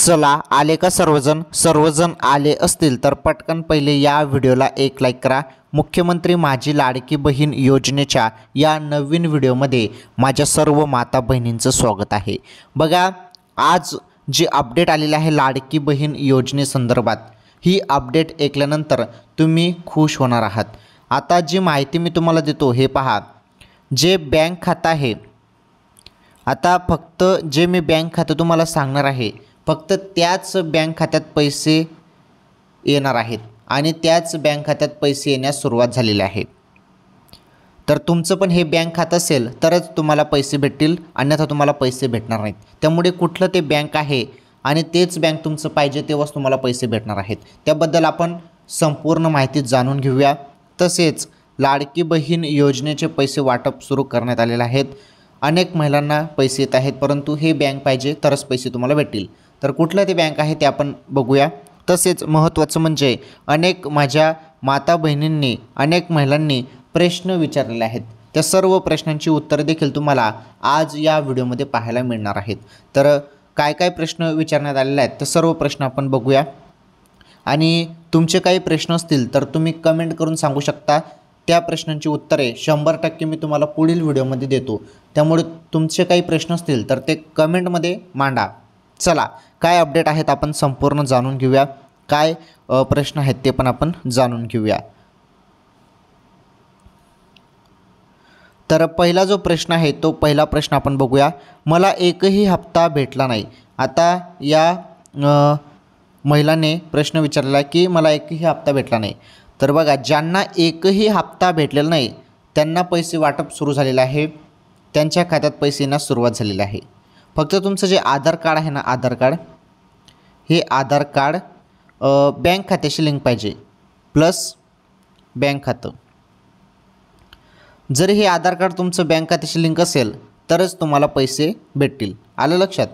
चला आले का सर्वजण आले असतील तर पटकन पहिले या व्हिडिओला एक लाईक करा। मुख्यमंत्री माझी लाडकी बहीण योजनेच्या या नवीन व्हिडिओमध्ये माझ्या सर्व माता बहिणींचं स्वागत आहे। बघा आज जी अपडेट आलेली आहे लाडकी बहीण योजनेसंदर्भात, ही अपडेट ऐकल्यानंतर तुम्ही खुश होणार आहात। आता जी माहिती मी तुम्हाला देतो हे पहा, जे बँक खातं आहे, आता फक्त जे मी बँक खातं तुम्हाला सांगणार आहे, फक्त त्याच बँक खात्यात पैसे येणार आहेत आणि त्याच बँक खात्यात पैसे येण्यास सुरुवात झालेली आहे। तर तुमचं पण हे बँक खातं असेल तरच तुम्हाला पैसे भेटतील, अन्यथा तुम्हाला पैसे भेटणार नाहीत। त्यामुळे कुठलं ते बँक आहे आणि तेच बँक तुमचं पाहिजे तेव्हाच तुम्हाला पैसे भेटणार आहेत, त्याबद्दल आपण संपूर्ण माहिती जाणून घेऊया। तसेच लाडकी बहीण योजनेचे पैसे वाटप सुरू करण्यात आलेले आहेत। अनेक महिलांना पैसे येत आहेत, परंतु हे बँक पाहिजे तरच पैसे तुम्हाला भेटतील। तर कुठलं ते बँक आहे ते आपण बघूया। तसेच महत्त्वाचं म्हणजे अनेक माझ्या माता बहिणींनी, अनेक महिलांनी प्रश्न विचारलेले आहेत, त्या सर्व प्रश्नांची उत्तरे देखील तुम्हाला आज या व्हिडिओमध्ये पाहायला मिळणार आहेत। तर काय काय प्रश्न विचारण्यात आलेले आहेत ते सर्व प्रश्न आपण बघूया आणि तुमचे काही प्रश्न असतील तर तुम्ही कमेंट करून सांगू शकता। त्या प्रश्नांची उत्तरे 100% मी तुम्हाला पुढील व्हिडिओमध्ये देतो, त्यामुळे तुमचे काही प्रश्न असतील तर ते कमेंटमध्ये मांडा। चला काय अपडेट आहेत आपण संपूर्ण जाणून घेऊया, काय प्रश्न आहेत ते पण आपण जाणून घेऊया। तर पहिला जो प्रश्न आहे तो पहिला प्रश्न आपण बघूया, मला एकही हप्ता भेटला नाही। आता या महिलाने प्रश्न विचारला की मला एकही हप्ता भेटला नाही। तर बघा, ज्यांना एकही हप्ता भेटलेला नाही त्यांना पैसे वाटप सुरू झालेले आहे, त्यांच्या खात्यात पैसे येण्यास सुरुवात झालेली आहे। फक्त तुमचं जे आधार कार्ड आहे ना, आधार कार्ड, हे आधार कार्ड बँक खात्याशी लिंक पाहिजे, प्लस बँक खातं। जर हे आधार कार्ड तुमचं बँक खात्याशी लिंक असेल तरच तुम्हाला पैसे भेटतील, आलं लक्षात।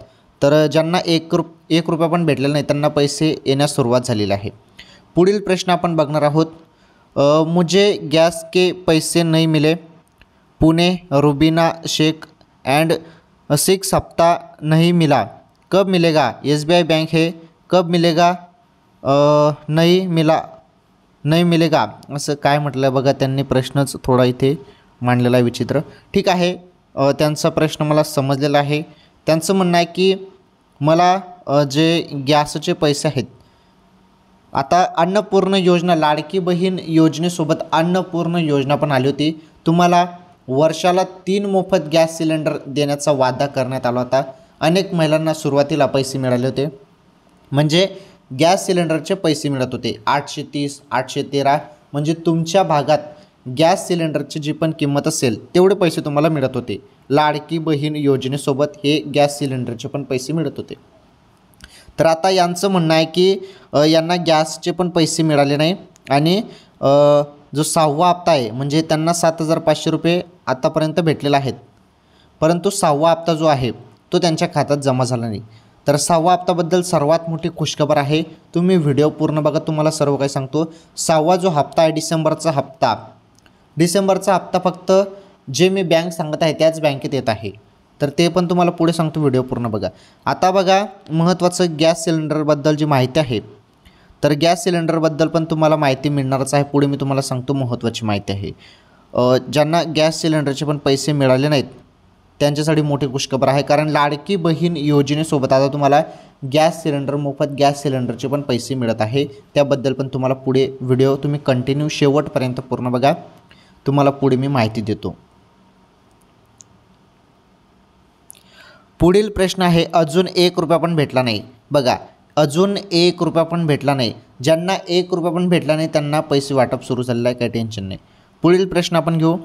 तर ज्यांना एक रुपया पण भेटलेला नाही त्यांना पैसे येण्यास सुरुवात झालेली आहे। पुढील प्रश्न आपण बघणार आहोत, मुझे गैस के पैसे नहीं मिले, पुणे रुबीना शेख एंड 6 हफ्ता नहीं मिला, कब मिलेगा? SBI बैंक है, कब मिलेगा? नहीं मिलेगा, असं काय म्हटलं बघा, त्यांनी प्रश्नच थोडा इथे मांडलेला आहे विचित्र। ठीक आहे, त्यांचा प्रश्न मला समजलेला आहे। त्यांचं म्हणणं आहे की मला जे गॅसचे पैसे आहेत, आता अन्नपूर्ण योजना, लाडकी बहीण योजनेसोबत अन्नपूर्ण योजना पण आली होती। तुम्हाला वर्षाला 3 मोफत गॅस सिलेंडर देण्याचा वादा करण्यात आला होता। अनेक महिलांना सुरुवातीला पैसे मिळाले होते, म्हणजे गॅस सिलेंडरचे पैसे मिळत होते 830, 813, म्हणजे तुमच्या भागात गॅस सिलेंडरची जी पण किंमत असेल तेवढे पैसे तुम्हाला मिळत होते। लाडकी बहीण योजनेसोबत हे गॅस सिलेंडरचे पण पैसे मिळत होते। तर आता यांचं म्हणणं आहे की यांना गॅसचे पण पैसे मिळाले नाही आणि जो 6वा हप्ता आहे, म्हणजे त्यांना 7,500 रुपये आतापर्यंत भेटलेले आहेत, परंतु 6वा हप्ता जो आहे तो त्यांच्या खात्यात जमा झाला नाही। तर 6वा हप्त्याबद्दल सर्वात मोठी खुशखबर आहे, तुम्ही व्हिडिओ पूर्ण बघा, तुम्हाला सर्व काही सांगतो। 6वा जो हप्ता आहे डिसेंबरचा हप्ता फक्त जे मी बँक सांगत आहे त्याच बँकेत येत आहे, तर ते पण तुम्हाला पुढे सांगतो, व्हिडिओ पूर्ण बघा। आता बघा, महत्त्वाचं गॅस सिलेंडरबद्दल जी माहिती आहे, तर गॅस सिलेंडरबद्दल पण तुम्हाला माहिती मिळणारच आहे, पुढे मी तुम्हाला सांगतो महत्त्वाची माहिती आहे। ज्यांना गॅस सिलेंडरचे पण पैसे मिळाले नाहीत त्यांच्यासाठी मोठी खुशखबर आहे, कारण लाडकी बहीण योजनेसोबत आता तुम्हाला गॅस सिलेंडर, मोफत गॅस सिलेंडरचे पण पैसे मिळत आहे। त्याबद्दल पण तुम्हाला पुढे व्हिडिओ तुम्ही कंटिन्यू शेवटपर्यंत पूर्ण बघा, तुम्हाला पुढे मी माहिती देतो। पुढील प्रश्न आहे, अजून 1 रुपया पण भेटला नाही। बघा, अजून 1 रुपया पण भेटला नाही, ज्यांना 1 रुपया पण भेटला नाही त्यांना पैसे वाटप सुरू झालेलं आहे, काही टेन्शन नाही। पुढील प्रश्न आपण घेऊ,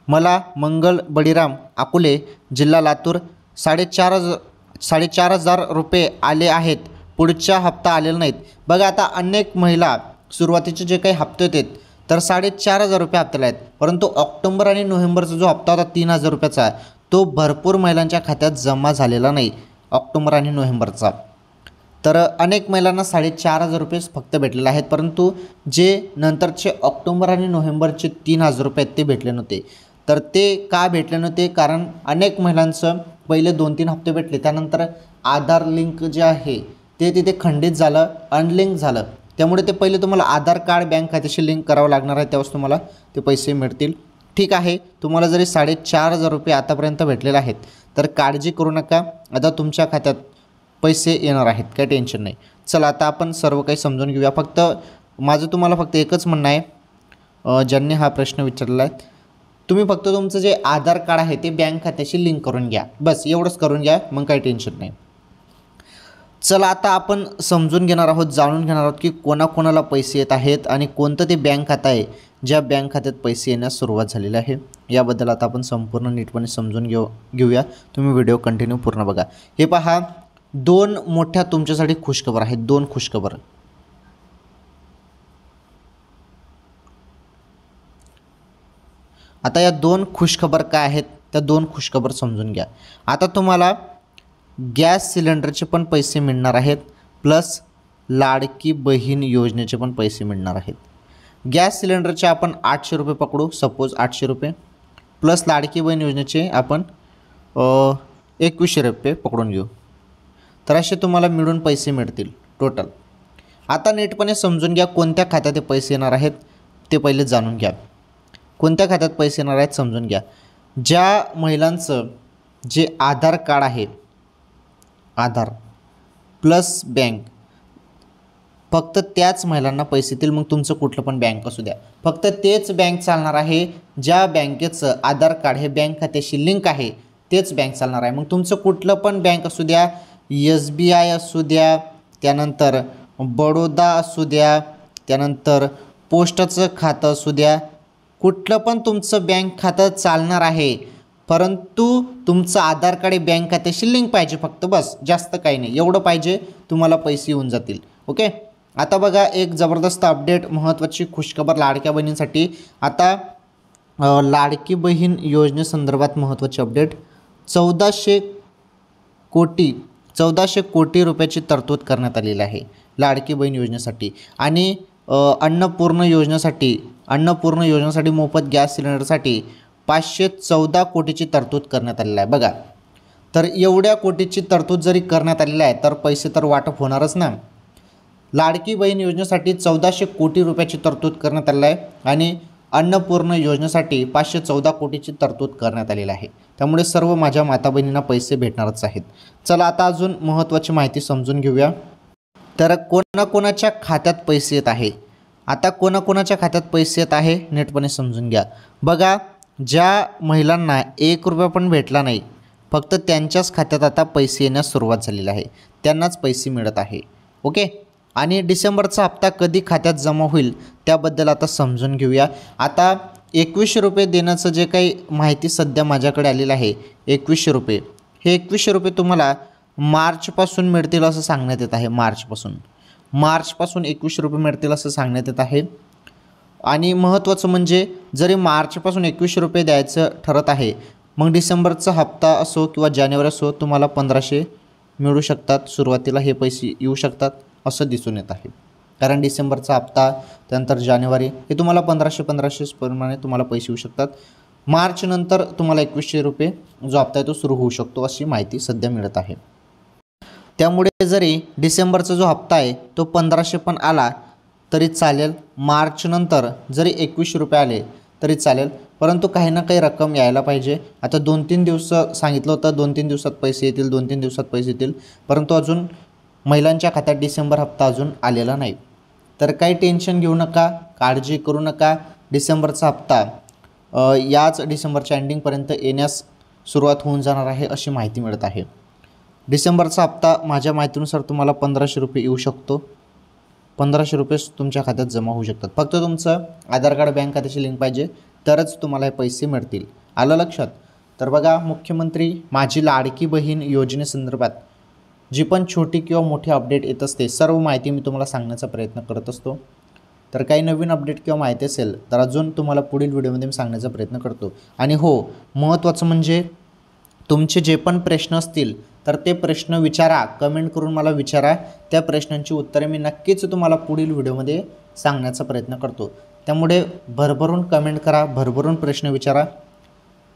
मला मंगल बळीराम अकोले जिल्हा लातूर 4,500 रुपये आले आहेत, पुढचा हप्ता आलेला नाहीत। बघा, आता अनेक महिला सुरुवातीचे जे काही हप्ते होते तर 4,500 रुपये हप्त्याला आहेत, परंतु ऑक्टोबर आणि नोव्हेंबरचा जो हप्ता होता 3,000 रुपयाचा, तो भरपूर महिलांच्या खात्यात जमा झालेला नाही ऑक्टोबर आणि नोव्हेंबरचा। तर अनेक महिलांना 4,500 रुपये फक्त भेटलेले आहेत, परंतु जे नंतरचे ऑक्टोबर आणि नोव्हेंबरचे 3,000 रुपये आहेत ते भेटले नव्हते। तर ते का भेटले नव्हते? कारण अनेक महिलांचं पहिले 2-3 हप्ते भेटले, त्यानंतर आधार लिंक जे आहे ते तिथे खंडित झालं, अनलिंक झालं. त्यामुळे ते पहिले तुम्हाला आधार कार्ड बँक खात्याशी लिंक करावं लागणार आहे, तेव्हाच तुम्हाला ते पैसे मिळतील. ठीक आहे, तुम्हाला जरी 4,500 रुपये आतापर्यंत भेटलेले आहेत तर काळजी करू नका, आता तुमच्या खात्यात पैसे येणार आहेत, काही टेन्शन नाही. चला आता आपण सर्व काही समजून घेऊया. फक्त माझं तुम्हाला फक्त एकच म्हणणं आहे, ज्यांनी हा प्रश्न विचारला आहे, तुम्ही फक्त तुमचं जे आधार कार्ड आहे ते बँक खात्याशी लिंक करून घ्या, बस एवढंच करून घ्या, मग काही टेन्शन नाही. चला आता आपण समजून घेणार आहोत, जाणून घेणार आहोत की कोणाकोणाला पैसे येत आहेत आणि कोणतं ते बँक खातं आहे ज्या बँक खात्यात पैसे येण्यास सुरुवात झालेली आहे. याबद्दल आता आपण संपूर्ण नीटपणे समजून घेऊया. तुम्ही व्हिडिओ कंटिन्यू पूर्ण बघा. हे पहा, 2 मोठ्या तुमच्यासाठी खुशखबर आहेत, 2 खुशखबर. आता या 2 खुशखबर काय आहेत, त्या 2 खुशखबर समजून घ्या. आता तुम्हाला गॅस सिलेंडरचे पण पैसे मिळणार आहेत, प्लस लाडकी बहीण योजनेचे पण पैसे मिळणार आहेत. गॅस सिलेंडरचे आपण 800 रुपये पकडू, सपोज 800 रुपये, प्लस लाडकी बहीण योजनेचे आपण 2100 रुपये पकडून घेऊ. तर असे तुम्हाला मिळून पैसे मिळतील टोटल. आता नीटपणे समजून घ्या कोणत्या खात्यात ते पैसे येणार आहेत ते पहिले जाणून घ्या. कोणत्या खात्यात पैसे येणार आहेत समजून घ्या. ज्या महिलांचं जे आधार कार्ड आहे, आधार प्लस बँक, फक्त त्याच महिलांना पैसे येतील. मग तुमचं कुठलं पण बँक असू द्या, फक्त तेच बँक चालणार आहे ज्या बँकेचं आधार कार्ड हे बँक खात्याशी लिंक आहे, तेच बँक चालणार आहे. मग तुमचं कुठलं पण बँक असू द्या, SBI असू द्या, त्यानंतर बडोदा असू द्या, त्यानंतर पोस्टाचं खातं असू द्या, कुठलं पण तुमचं बँक खातं चालणार आहे, परंतु तुमचं आधार कार्ड हे बँक खात्याशी लिंक पाहिजे फक्त, बस, जास्त काही नाही, एवढं पाहिजे, तुम्हाला पैसे येऊन जातील. ओके. आता बघा एक जबरदस्त अपडेट, महत्त्वाची खुशखबर लाडक्या बहिणींसाठी. आता लाडकी बहीण योजनेसंदर्भात महत्त्वाची अपडेट. 1400 कोटी रुपयाची तरतूद करण्यात आलेली आहे लाडकी बहीण योजनेसाठी. आणि अन्नपूर्ण योजनेसाठी मोफत गॅस सिलेंडरसाठी 514 कोटीची तरतूद करण्यात आलेली आहे. बघा, तर एवढ्या कोटीची तरतूद जरी करण्यात आलेली आहे तर पैसे तर वाटप होणारच ना. लाडकी बहीण योजनेसाठी 1400 कोटी रुपयाची तरतूद करण्यात आलेली आहे आणि अन्नपूर्ण योजनेसाठी 514 कोटीची तरतूद करण्यात आलेली आहे. त्यामुळे सर्व माझ्या माता बहिणींना पैसे भेटणारच आहेत. चला आता अजून महत्त्वाची माहिती समजून घेऊया. तर कोणाकोणाच्या खात्यात पैसे येत आहे, आता कोणाकोणाच्या खात्यात पैसे येत आहे नीटपणे समजून घ्या. बघा, ज्या महिलांना 1 रुपया पण भेटला नाही, फक्त त्यांच्याच खात्यात आता पैसे येण्यास सुरुवात झालेली आहे, त्यांनाच पैसे मिळत आहे. ओके. आणि डिसेंबरचा हप्ता कधी खात्यात जमा होईल त्याबद्दल आता समजून घेऊया. आता 2100 रुपये देण्याचं जे काही माहिती सध्या माझ्याकडे आलेलं आहे, 2100 रुपये, हे 2100 रुपये तुम्हाला मार्चपासून मिळतील असं सांगण्यात येत आहे. मार्चपासून 2100 रुपये मिळतील असं सांगण्यात येत आहे. आणि महत्त्वाचं म्हणजे जरी मार्चपासून 2100 रुपये द्यायचं ठरत आहे, मग डिसेंबरचा हप्ता असो किंवा जानेवारी असो, तुम्हाला 1500 मिळू शकतात. सुरुवातीला हे पैसे येऊ शकतात असं दिसून येत आहे. कारण डिसेंबरचा हप्ता, त्यानंतर जानेवारी, हे तुम्हाला 1500 प्रमाणे तुम्हाला पैसे येऊ शकतात. मार्च नंतर तुम्हाला 2100 रुपये जो हप्ता आहे तो सुरू होऊ शकतो अशी माहिती सध्या मिळत आहे. त्यामुळे जरी डिसेंबरचा जो हप्ता आहे तो 1500 पण आला तरी चालेल, मार्च नंतर जरी 2100 रुपये आले तरी चालेल, परंतु काही ना काही रक्कम यायला पाहिजे. आता 2-3 दिवस सांगितलं होतं, 2-3 दिवसात पैसे येतील, 2-3 दिवसात पैसे येतील, परंतु अजून महिलांच्या खात्यात डिसेंबर हप्ता अजून आलेला नाही. तर काही टेन्शन घेऊ नका, काळजी करू नका. डिसेंबरचा हप्ता याच डिसेंबरच्या एंडिंगपर्यंत येण्यास सुरुवात होऊन जाणार आहे अशी माहिती मिळत आहे. डिसेंबरचा हप्ता माझ्या माहितीनुसार तुम्हाला 1500 रुपये येऊ शकतो. 1500 रुपये तुमच्या खात्यात जमा होऊ शकतात. फक्त तुमचं आधार कार्ड बँक खात्याशी लिंक पाहिजे तरच तुम्हाला हे पैसे मिळतील. आलं लक्षात? तर बघा, मुख्यमंत्री माझी लाडकी बहीण योजनेसंदर्भात जी पण छोटी किंवा मोठी अपडेट येत असते, सर्व माहिती मी तुम्हाला सांगण्याचा प्रयत्न करत असतो. तर काही नवीन अपडेट किंवा माहिती असेल तर अजून तुम्हाला पुढील व्हिडिओमध्ये मी सांगण्याचा प्रयत्न करतो. आणि हो, महत्त्वाचं म्हणजे तुमचे जे पण प्रश्न असतील तर ते प्रश्न विचारा, कमेंट करून मला विचारा. त्या प्रश्नांची उत्तरे मी नक्कीच तुम्हाला पुढील व्हिडिओमध्ये सांगण्याचा प्रयत्न करतो. त्यामुळे भरभरून कमेंट करा, भरभरून प्रश्न विचारा,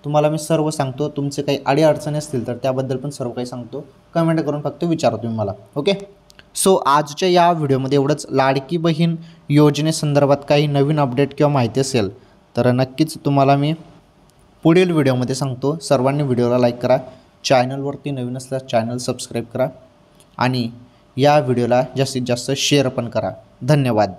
तुम्हाला मी सर्व सांगतो. तुमचे काही अडीअडचणी असतील तर त्याबद्दल पण सर्व काही सांगतो. कमेंट करून फक्त विचारा तुम्ही मला. ओके. सो आजच्या या व्हिडिओमध्ये एवढंच. लाडकी बहीण योजनेसंदर्भात काही नवीन अपडेट किंवा माहिती असेल तर नक्कीच तुम्हाला मी पुढील व्हिडिओमध्ये सांगतो. सर्वांनी व्हिडिओला लाईक करा, चॅनलवरती नवीन असल्यास चॅनल सबस्क्राईब करा आणि या व्हिडिओला जास्तीत जास्त शेअर पण करा. धन्यवाद.